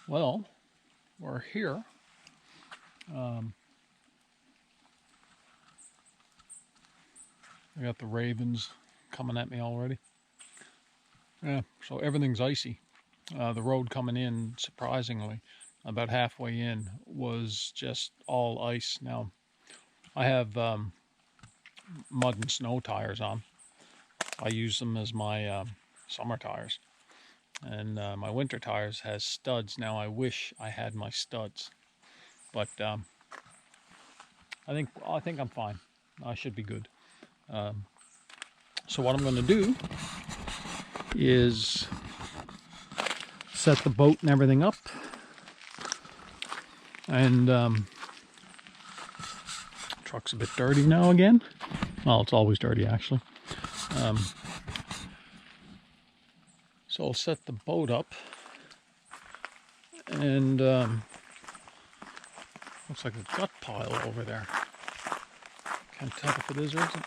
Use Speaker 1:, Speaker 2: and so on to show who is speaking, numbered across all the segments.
Speaker 1: Well, we're here. I got the ravens coming at me already. Yeah, so everything's icy. The road coming in, surprisingly, about halfway in, was just all ice. Now, I have mud and snow tires on. I use them as my summer tires. And my winter tires has studs. Now, I wish I had my studs. But I think I'm fine. I should be good. So what I'm going to do is set the boat and everything up, and truck's a bit dirty now again. Well, it's always dirty actually. So I'll set the boat up, and looks like a gut pile over there. Can't tell if it is or isn't.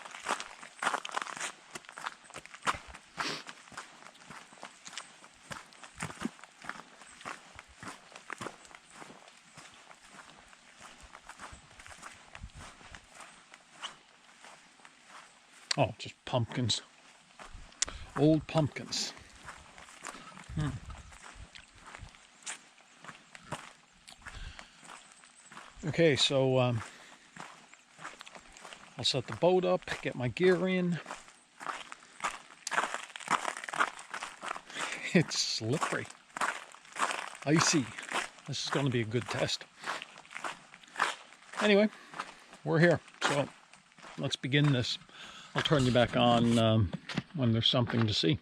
Speaker 1: Oh, just pumpkins. Old pumpkins. Okay, so I'll set the boat up, get my gear in. It's slippery, icy. This is going to be a good test. Anyway, we're here, so let's begin this. I'll turn you back on when there's something to see.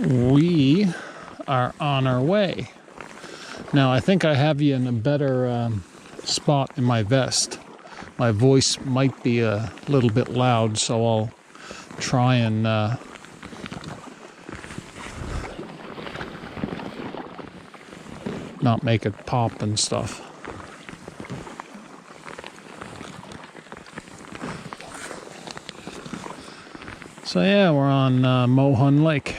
Speaker 1: We are on our way. Now, I think I have you in a better spot in my vest. My voice might be a little bit loud, so I'll try and not make it pop and stuff. So yeah, we're on Mohun Lake.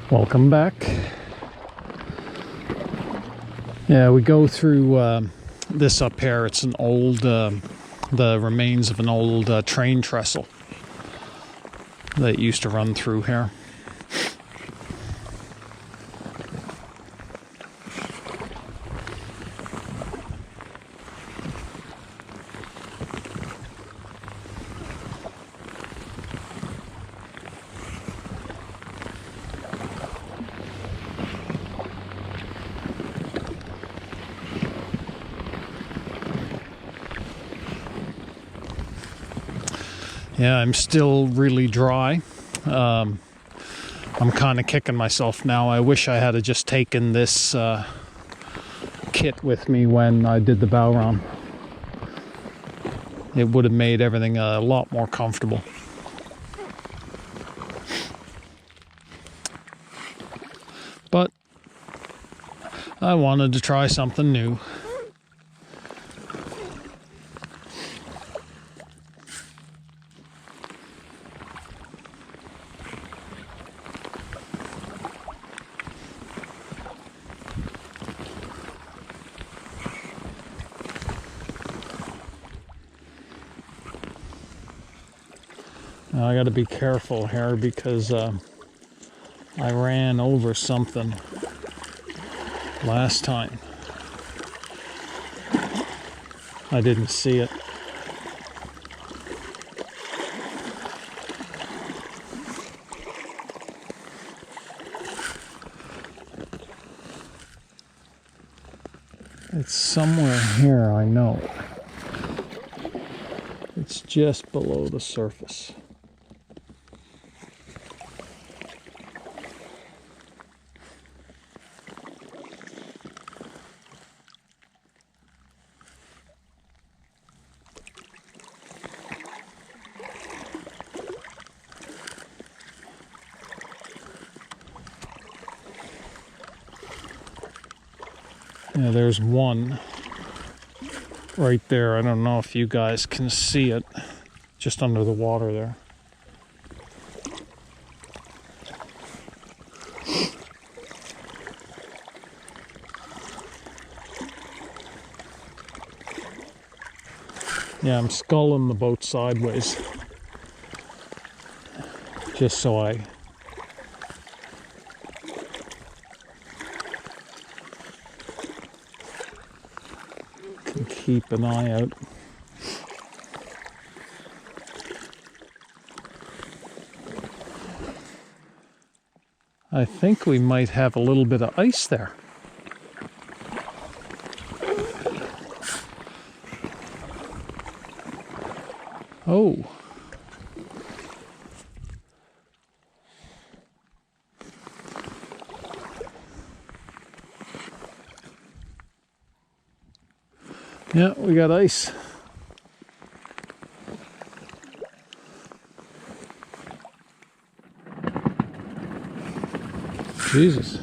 Speaker 1: Welcome back. Yeah, we go through this up here. It's an old, the remains of an old train trestle that used to run through here. Yeah, I'm still really dry. I'm kind of kicking myself now. I wish I had just taken this kit with me when I did the bow run. It would have made everything a lot more comfortable. But I wanted to try something new. Now I got to be careful here because I ran over something last time. I didn't see it. It's somewhere here, I know. It's just below the surface. Yeah, there's one right there. I don't know if you guys can see it, just under the water there. Yeah, I'm sculling the boat sideways, just so I can keep an eye out. I think we might have a little bit of ice there. Oh. Yeah, we got ice. Jesus.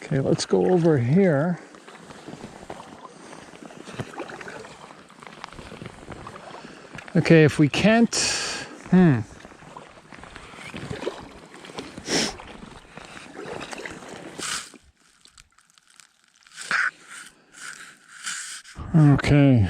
Speaker 1: Okay, let's go over here. Okay, if we can't... Okay.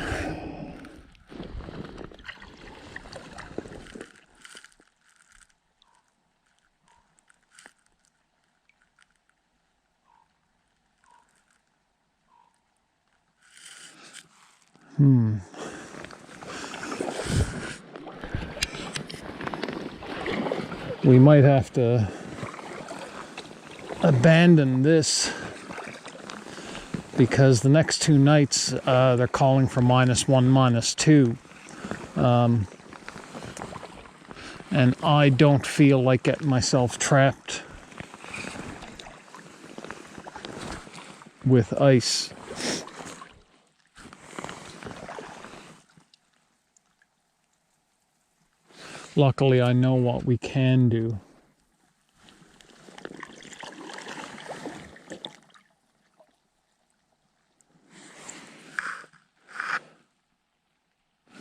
Speaker 1: We might have to abandon this because the next two nights they're calling for -1, -2. And I don't feel like getting myself trapped with ice. Luckily, I know what we can do.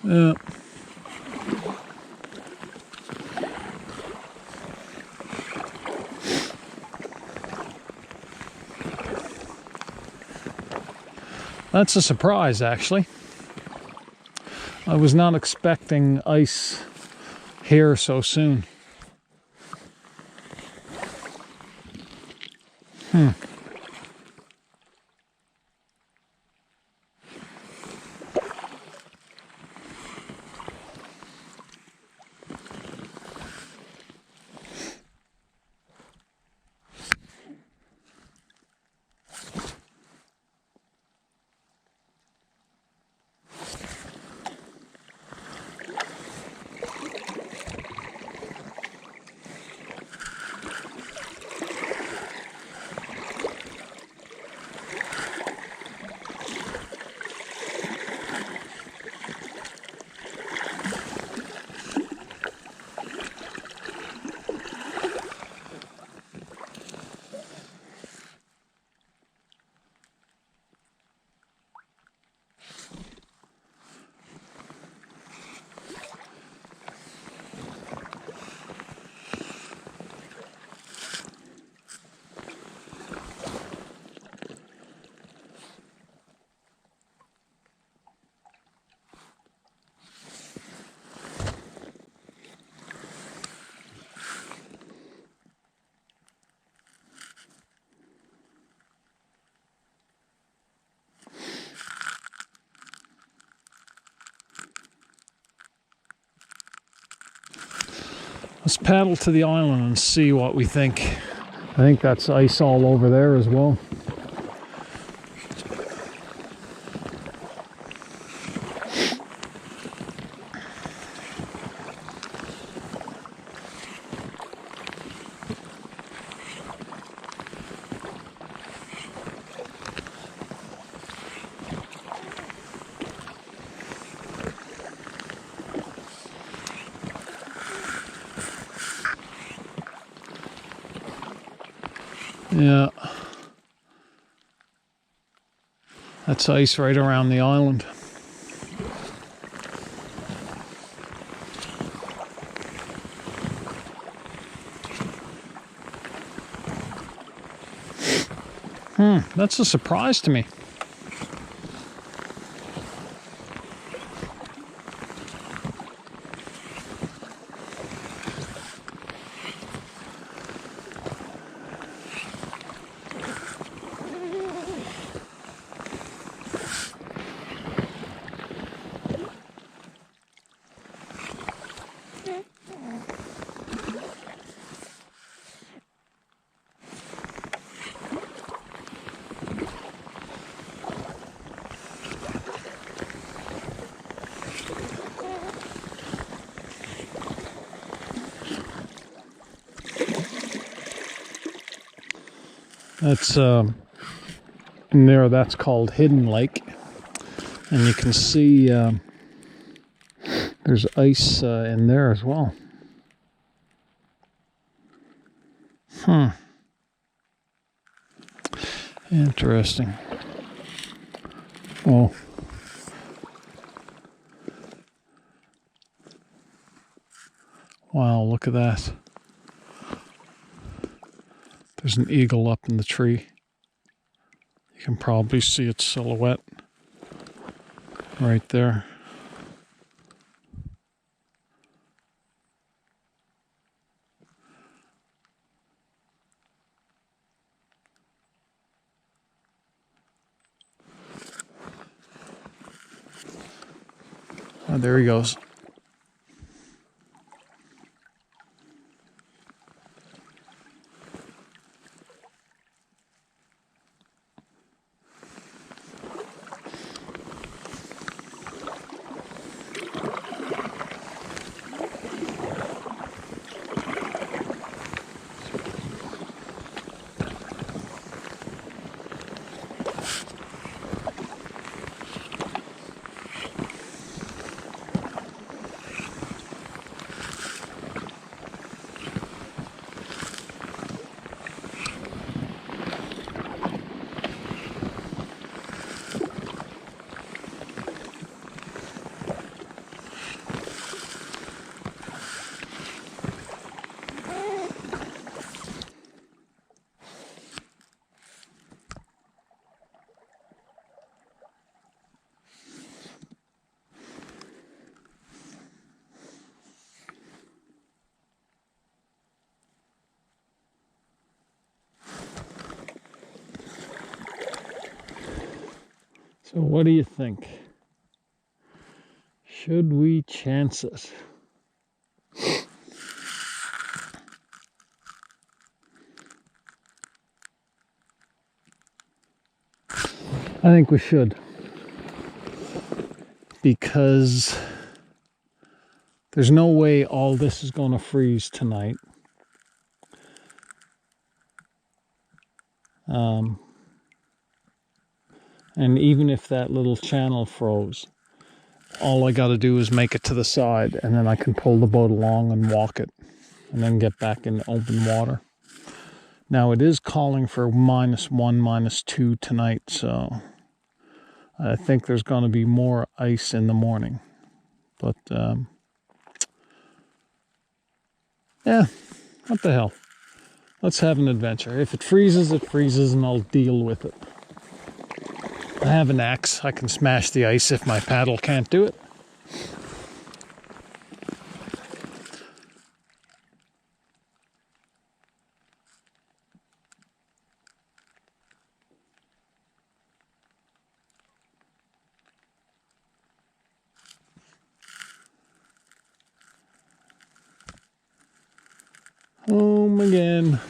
Speaker 1: Yeah. That's a surprise, actually. I was not expecting ice here so soon. Let's paddle to the island and see what we think. I think that's ice all over there as well. Yeah, that's ice right around the island. That's a surprise to me. That's in there, that's called Hidden Lake. And you can see there's ice in there as well. Interesting. Oh. Wow, look at that. There's an eagle up in the tree. You can probably see its silhouette right there. Oh, there he goes. So what do you think? Should we chance it? I think we should. Because there's no way all this is going to freeze tonight. And even if that little channel froze, all I got to do is make it to the side, and then I can pull the boat along and walk it, and then get back in open water. Now it is calling for -1, -2 tonight, so I think there's going to be more ice in the morning. But yeah, what the hell? Let's have an adventure. If it freezes, it freezes, and I'll deal with it. I have an axe. I can smash the ice if my paddle can't do it. Home again.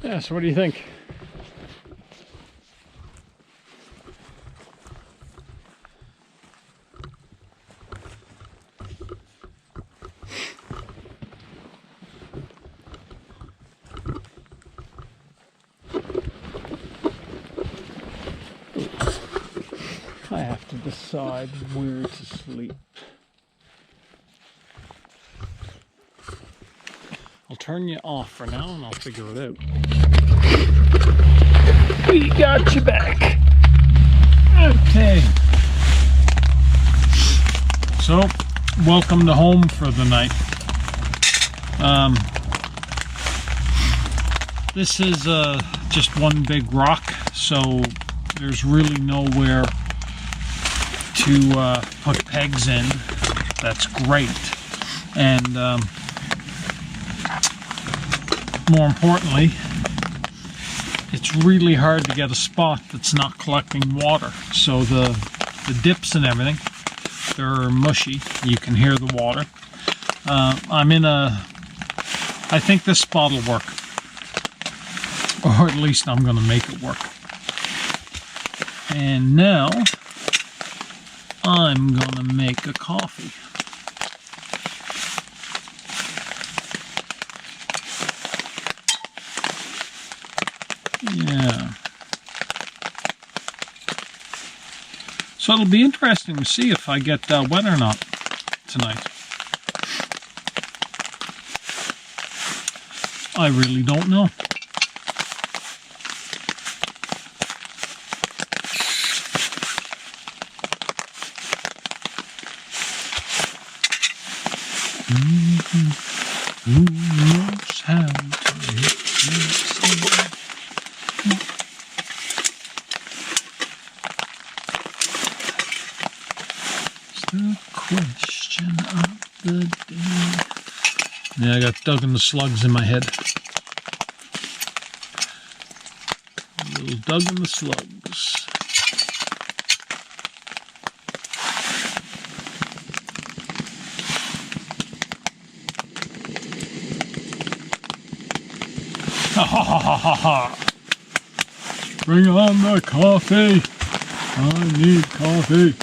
Speaker 1: Yeah, so what do you think? I have to decide where to sleep. I'll turn you off for now and I'll figure it out. We got you back. Okay. So, welcome to home for the night. This is just one big rock, so there's really nowhere to put pegs in. That's great. And more importantly, it's really hard to get a spot that's not collecting water. So the dips and everything, they're mushy. You can hear the water. I think this spot will work. Or at least I'm going to make it work. And now, I'm going to make a coffee. So it'll be interesting to see if I get wet or not tonight. I really don't know. Who knows how to hit the It's the question of the day. Yeah, I got Doug and the Slugs in my head. Little Doug and the Slugs. Ha ha ha ha ha ha! Bring on the coffee! I need coffee!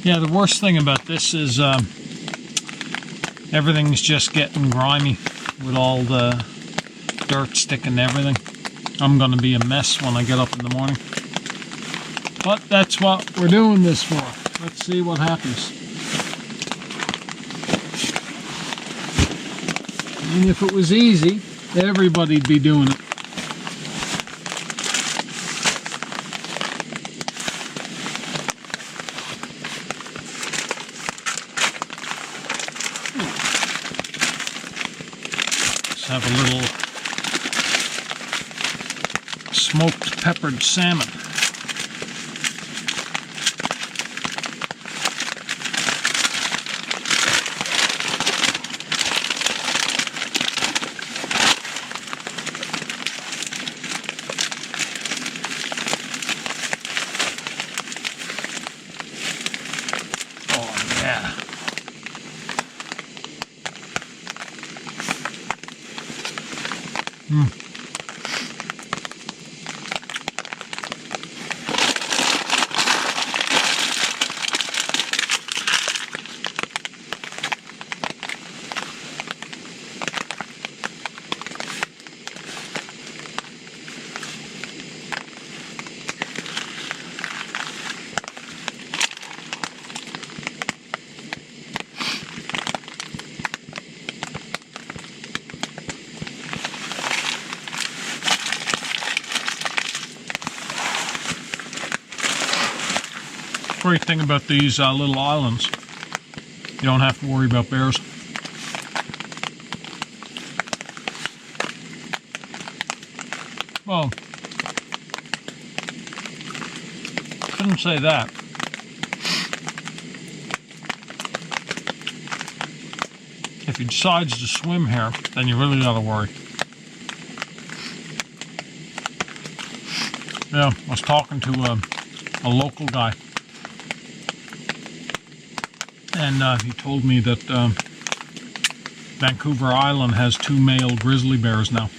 Speaker 1: Yeah, the worst thing about this is everything's just getting grimy with all the dirt sticking to everything. I'm going to be a mess when I get up in the morning. But that's what we're doing this for. Let's see what happens. I mean, if it was easy, everybody'd be doing it. Have a little smoked peppered salmon. Oh yeah. Great thing about these little islands, you don't have to worry about bears. Well, shouldn't say that. If he decides to swim here, then you really gotta worry. Yeah, I was talking to a local guy. And he told me that Vancouver Island has 2 male grizzly bears now.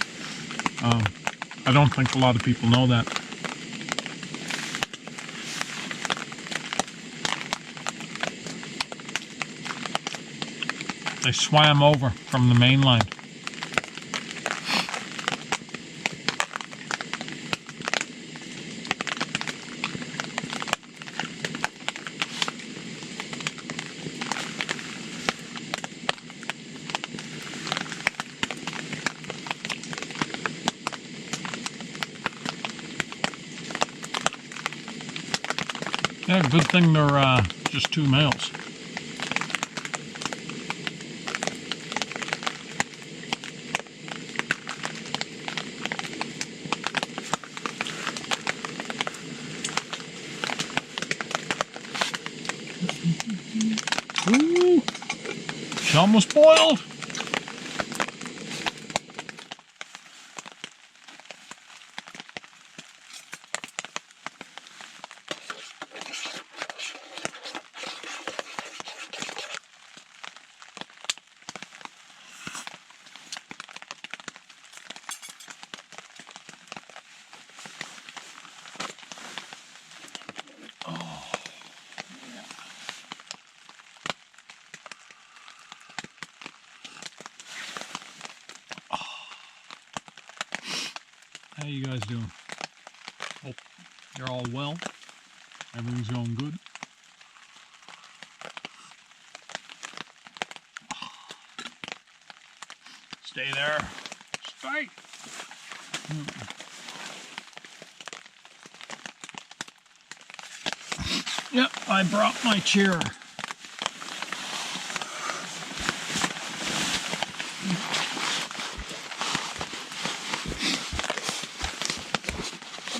Speaker 1: I don't think a lot of people know that. They swam over from the mainland. Yeah, good thing they're just 2 males. Ooh, she almost boiled. How you guys doing? Hope you're all well. Everything's going good. Stay there. Stay. Yep, I brought my chair.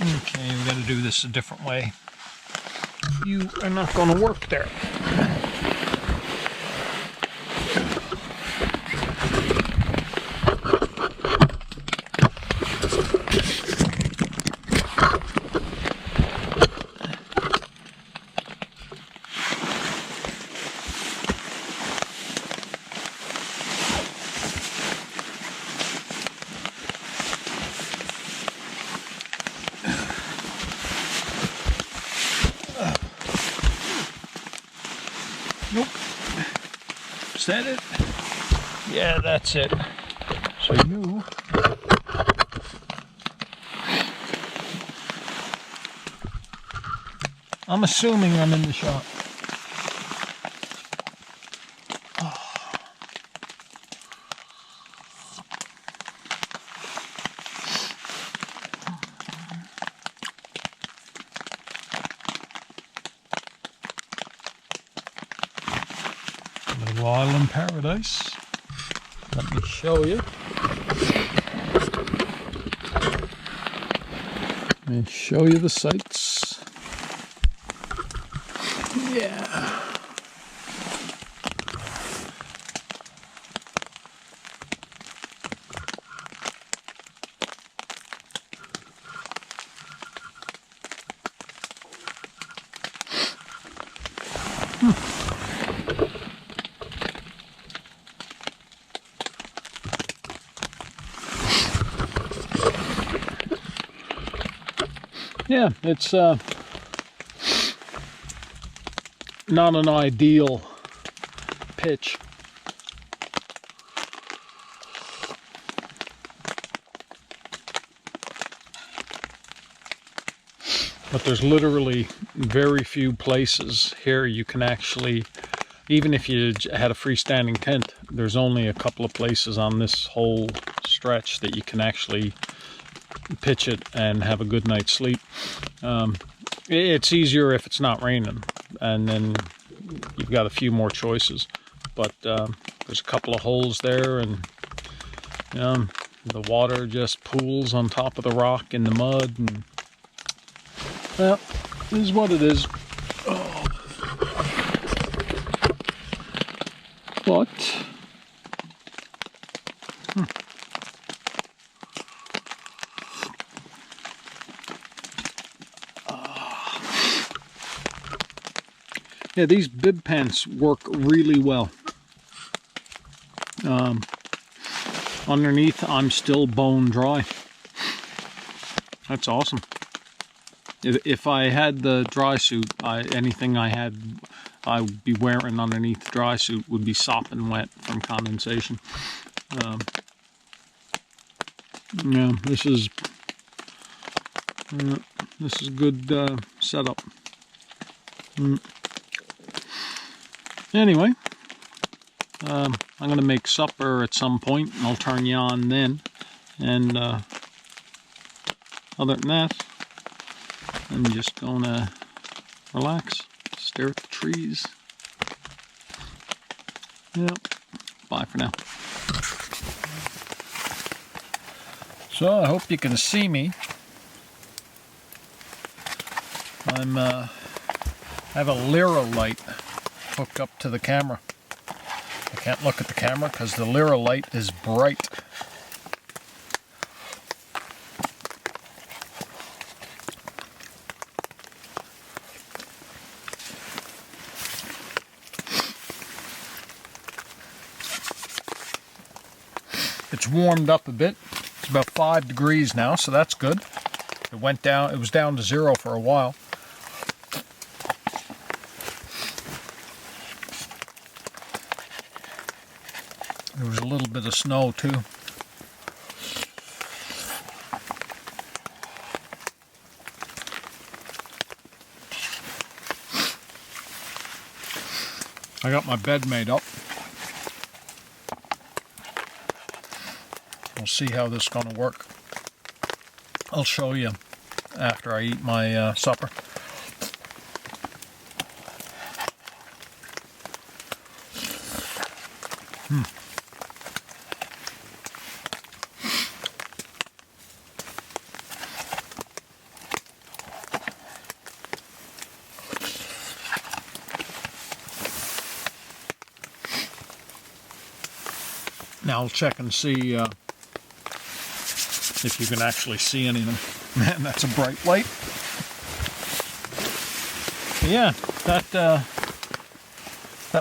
Speaker 1: Okay, we got to do this a different way. You are not going to work there. Nope. Is that it? Yeah, that's it. So you... I'm assuming I'm in the shot. Little island paradise. Let me show you. Let me show you the sights. Yeah. Yeah, it's not an ideal pitch. But there's literally very few places here you can actually, even if you had a freestanding tent, there's only a couple of places on this whole stretch that you can actually pitch it and have a good night's sleep. It's easier if it's not raining, and then you've got a few more choices. But there's a couple of holes there, and the water just pools on top of the rock in the mud, and well, this is what it is. Oh. But yeah, these bib pants work really well. Underneath, I'm still bone dry. That's awesome. If I had the dry suit, anything I would be wearing underneath the dry suit would be sopping wet from condensation. Yeah, this is good setup. Anyway, I'm going to make supper at some point, and I'll turn you on then. And other than that, I'm just going to relax, stare at the trees. Yep. Bye for now. So I hope you can see me. I have a Lyra light hooked up to the camera. I can't look at the camera because the Lyra light is bright. It's warmed up a bit. It's about 5 degrees now, so that's good. It went down. It was down to 0 for a while. There was a little bit of snow too. I got my bed made up. We'll see how this is going to work. I'll show you after I eat my supper. Now I'll check and see if you can actually see anything. Man, that's a bright light. Yeah, that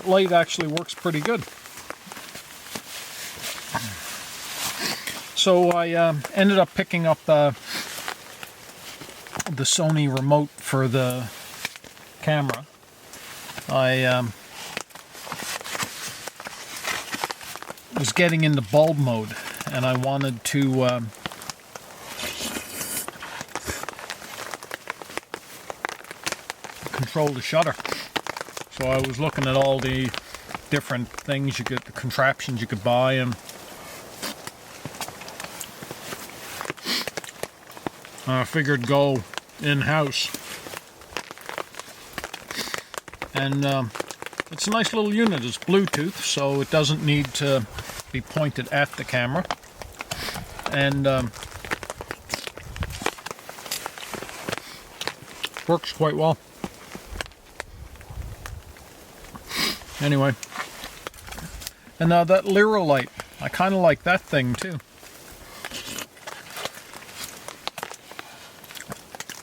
Speaker 1: light actually works pretty good. So I ended up picking up the Sony remote for the camera. I was getting into bulb mode, and I wanted to control the shutter. So I was looking at all the different things you could, the contraptions you could buy, and I figured go in-house. And it's a nice little unit. It's Bluetooth, so it doesn't need to be pointed at the camera. And works quite well. Anyway. And that Lyra light, I kind of like that thing too.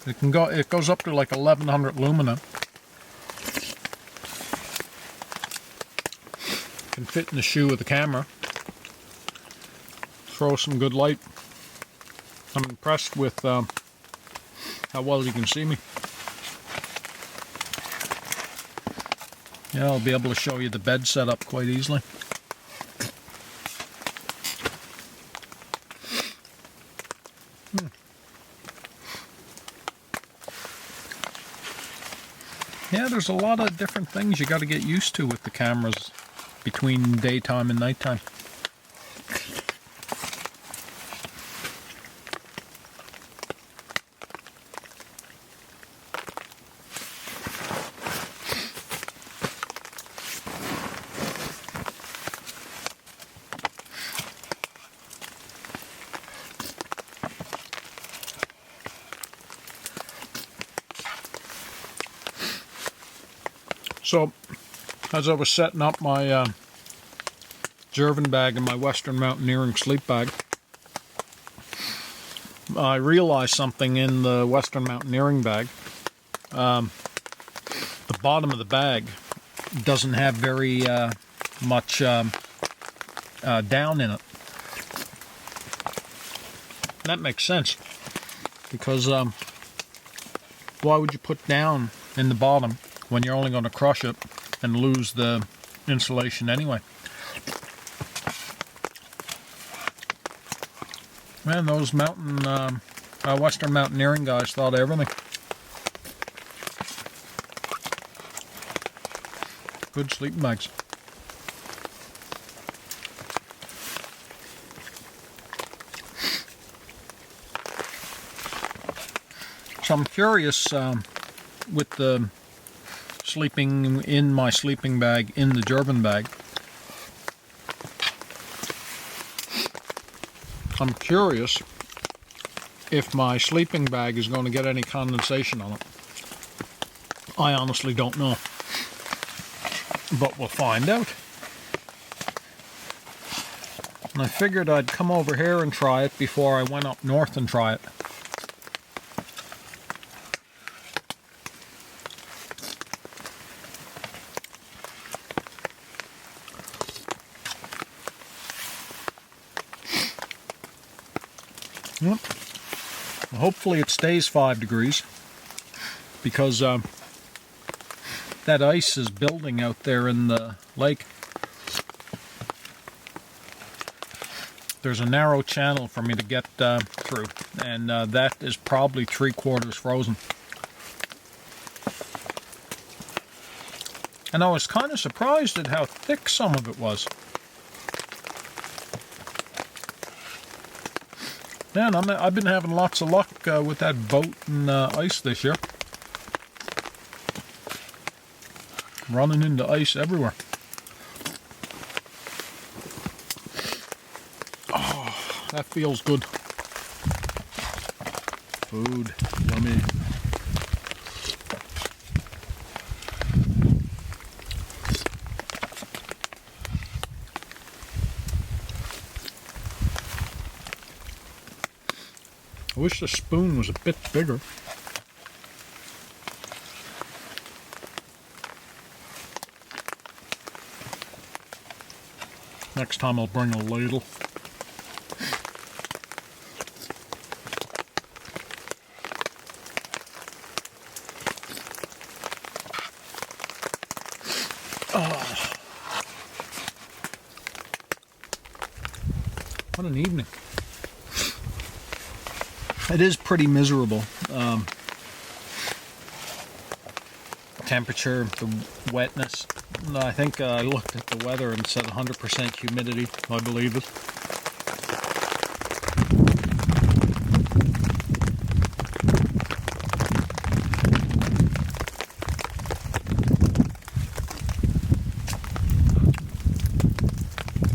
Speaker 1: It goes up to like 1100 lumina. Can fit in the shoe of the camera. Throw some good light. I'm impressed with how well you can see me. Yeah, I'll be able to show you the bed setup quite easily. Yeah, there's a lot of different things you got to get used to with the cameras between daytime and nighttime. So, as I was setting up my Jervin bag and my Western Mountaineering sleep bag, I realized something in the Western Mountaineering bag. The bottom of the bag doesn't have very much down in it. That makes sense, because why would you put down in the bottom when you're only going to crush it and lose the insulation anyway? Man, those Western Mountaineering guys thought of everything. Good sleeping bags. So I'm curious with the sleeping in my sleeping bag in the Jervin bag. I'm curious if my sleeping bag is going to get any condensation on it. I honestly don't know, but we'll find out. And I figured I'd come over here and try it before I went up north and try it. Yep. Well, hopefully it stays 5 degrees, because that ice is building out there in the lake. There's a narrow channel for me to get through, and that is probably 3/4 frozen. And I was kind of surprised at how thick some of it was. Man, I've been having lots of luck with that boat and ice this year. Running into ice everywhere. Oh, that feels good. Food, yummy. I wish the spoon was a bit bigger. Next time I'll bring a ladle. Oh. What an evening. It is pretty miserable. Temperature, the wetness. I think I looked at the weather and said 100% humidity. I believe it.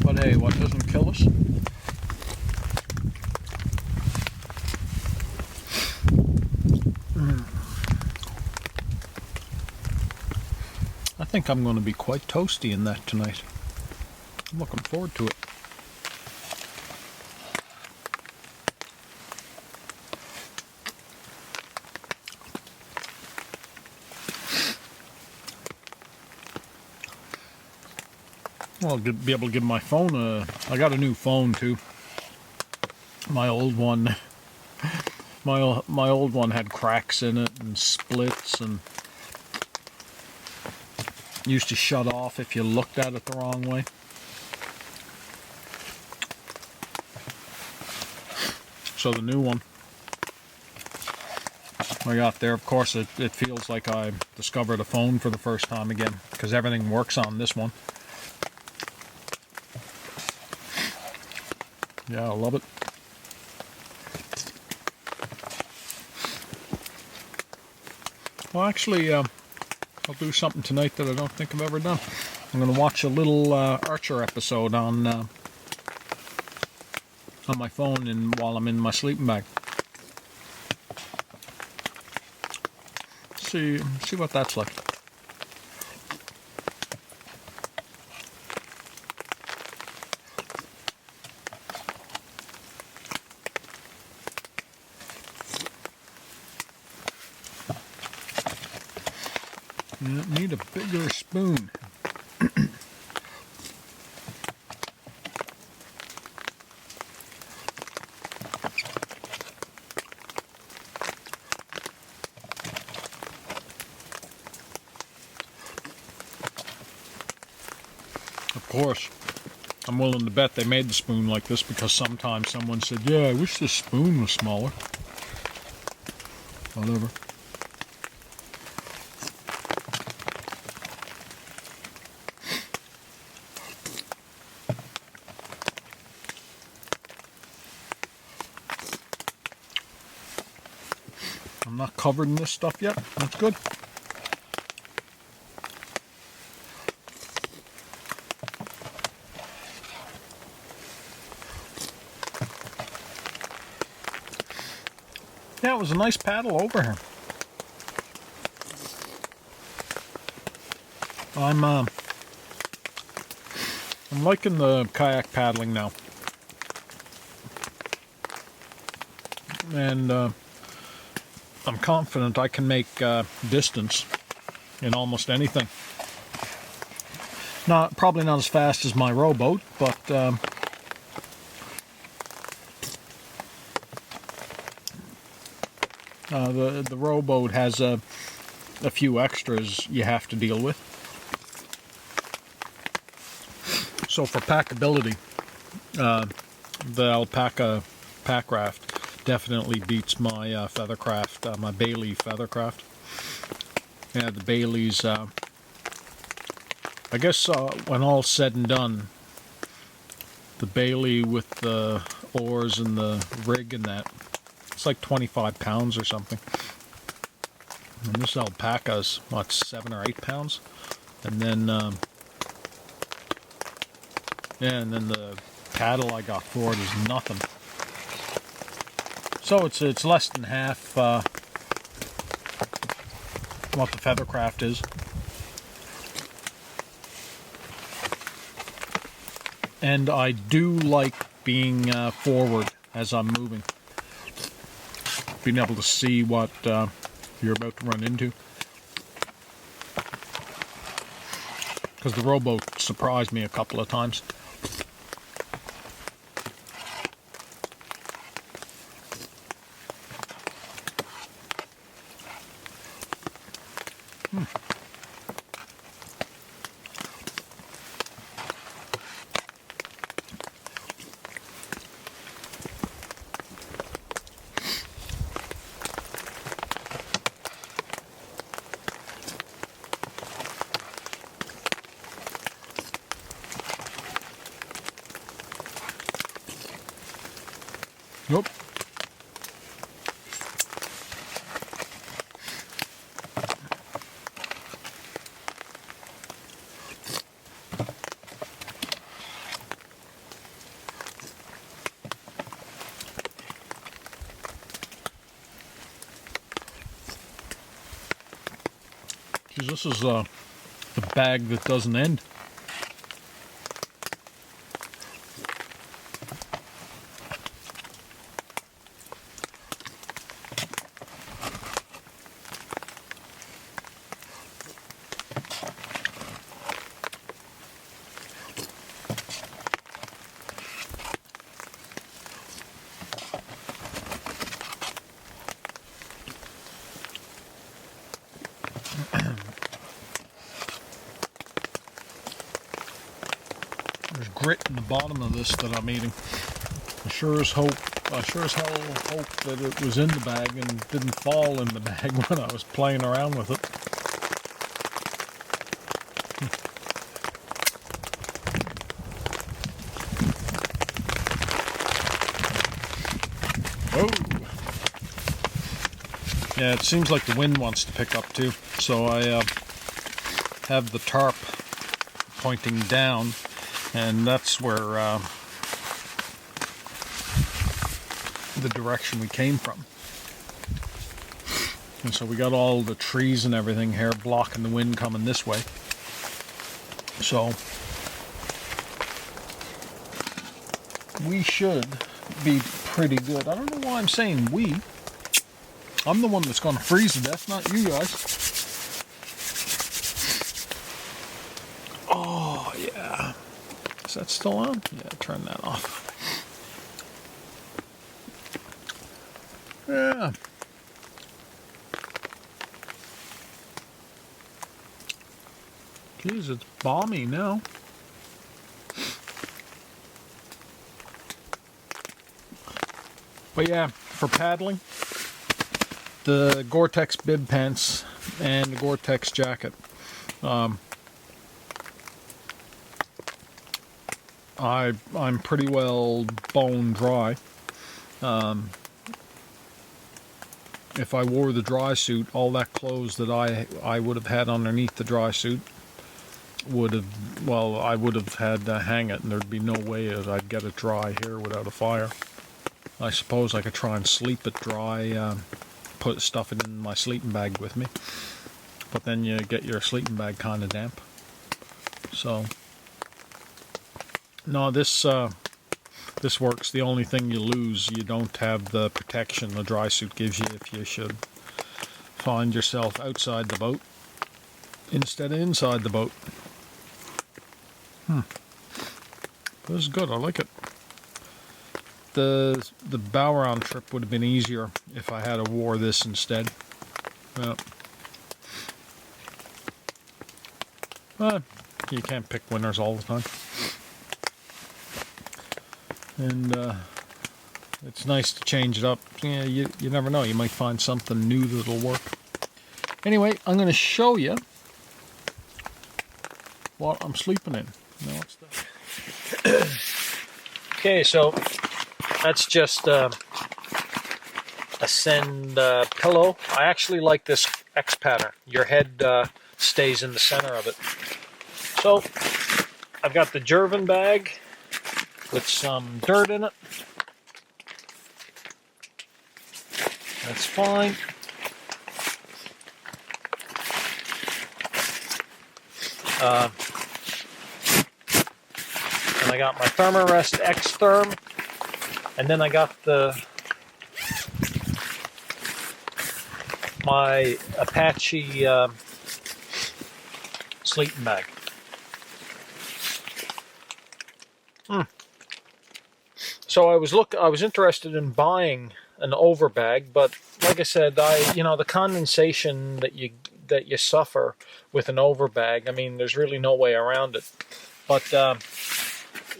Speaker 1: But hey, what doesn't kill us? I think I'm going to be quite toasty in that tonight. I'm looking forward to it. Well, I'll be able to give my phone I got a new phone too. My old one, my old one had cracks in it and splits and used to shut off if you looked at it the wrong way. So the new one I got there, of course, it feels like I discovered a phone for the first time again, because everything works on this one. Yeah, I love it. Well, actually, I'll do something tonight that I don't think I've ever done. I'm going to watch a little Archer episode on my phone and while I'm in my sleeping bag. See what that's like. You need a bigger spoon. Of course, I'm willing to bet they made the spoon like this because sometimes someone said, yeah, I wish this spoon was smaller. Whatever. I'm not covered in this stuff yet. That's good. Yeah, it was a nice paddle over here. I'm liking the kayak paddling now. And I'm confident I can make distance in almost anything. Probably not as fast as my rowboat, but the rowboat has a few extras you have to deal with. So for packability, the Alpaca pack raft definitely beats my Feathercraft, my Bailey Feathercraft. Yeah, the Bailey's I guess when all's said and done, the Bailey with the oars and the rig and that, it's like 25 pounds or something. And this alpaca's, what, 7 or 8 pounds? And then, yeah, and then the paddle I got for it is nothing. So it's less than half what the Feathercraft is. And I do like being forward as I'm moving. Being able to see what you're about to run into. Because the rowboat surprised me a couple of times. Nope. Geez, this is the bag that doesn't end. There's grit in the bottom of this that I'm eating. I sure as hell hope that it was in the bag and didn't fall in the bag when I was playing around with it. Oh! Yeah, it seems like the wind wants to pick up too. So I have the tarp pointing down, and that's where the direction we came from. And so we got all the trees and everything here blocking the wind coming this way. So we should be pretty good. I don't know why I'm saying we. I'm the one that's going to freeze to death, not you guys. Oh, yeah. Is that still on? Yeah, turn that off. Yeah. Geez, it's balmy now. But yeah, for paddling, the Gore-Tex bib pants and the Gore-Tex jacket. I'm pretty well bone dry. If I wore the dry suit, all that clothes that I would have had underneath the dry suit would have, well, I would have had to hang it, and there'd be no way that I'd get it dry here without a fire. I suppose I could try and sleep it dry, put stuff in my sleeping bag with me, but then you get your sleeping bag kind of damp. So no, this works. The only thing you lose, you don't have the protection the dry suit gives you if you should find yourself outside the boat instead of inside the boat. This is good. I like it. The bow round trip would have been easier if I had wore this instead. Well, you can't pick winners all the time. And it's nice to change it up. Yeah, you never know. You might find something new that'll work. Anyway, I'm going to show you what I'm sleeping in. No, it's that. Okay, so that's just a Ascend pillow. I actually like this X pattern. Your head stays in the center of it. So I've got the Jervin bag with some dirt in it. That's fine. And I got my Thermarest X-Therm, and then I got my Apache sleeping bag. So I was interested in buying an over bag, but like I said, the condensation that you suffer with an over bag, I mean, there's really no way around it. But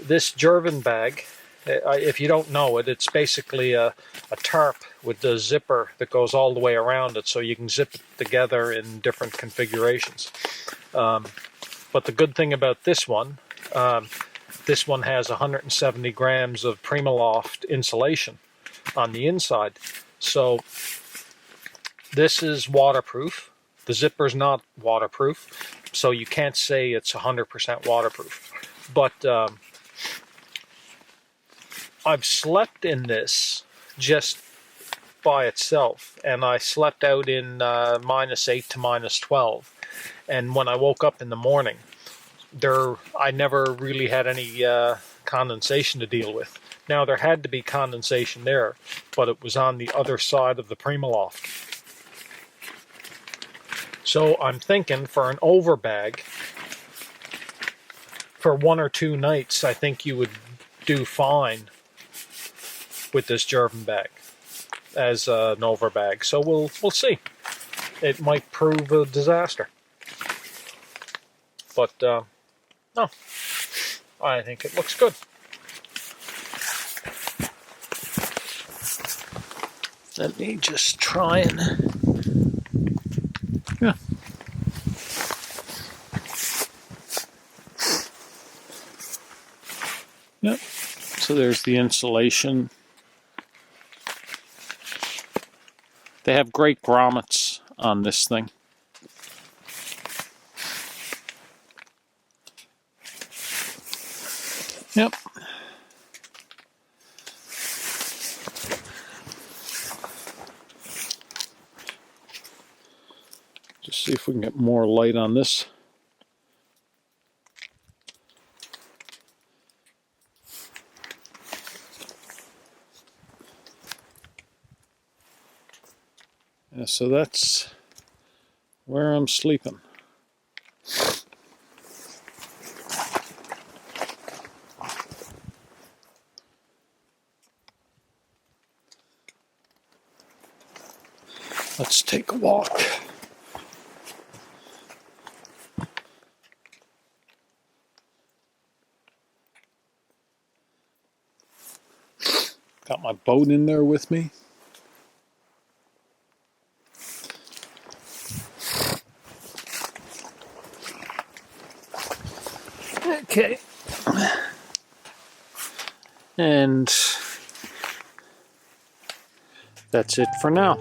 Speaker 1: this Jervin bag, if you don't know it, it's basically a tarp with the zipper that goes all the way around it, so you can zip it together in different configurations. But the good thing about this one has 170 grams of Primaloft insulation on the inside. So this is waterproof. The zipper's not waterproof, so you can't say it's 100% waterproof. But I've slept in this just by itself, and I slept out in -8 to -12. And when I woke up in the morning, I never really had any condensation to deal with. Now, there had to be condensation there, but it was on the other side of the Primaloft. So I'm thinking for an over bag, for 1 or 2 nights, I think you would do fine with this Jervin bag as an over bag. So we'll see. It might prove a disaster. But no, I think it looks good. Let me just try and... Yeah. Yep. So there's the insulation. They have great grommets on this thing. Yep. Just see if we can get more light on this. Yeah, so that's where I'm sleeping. Let's take a walk. Got my boat in there with me. Okay. And that's it for now.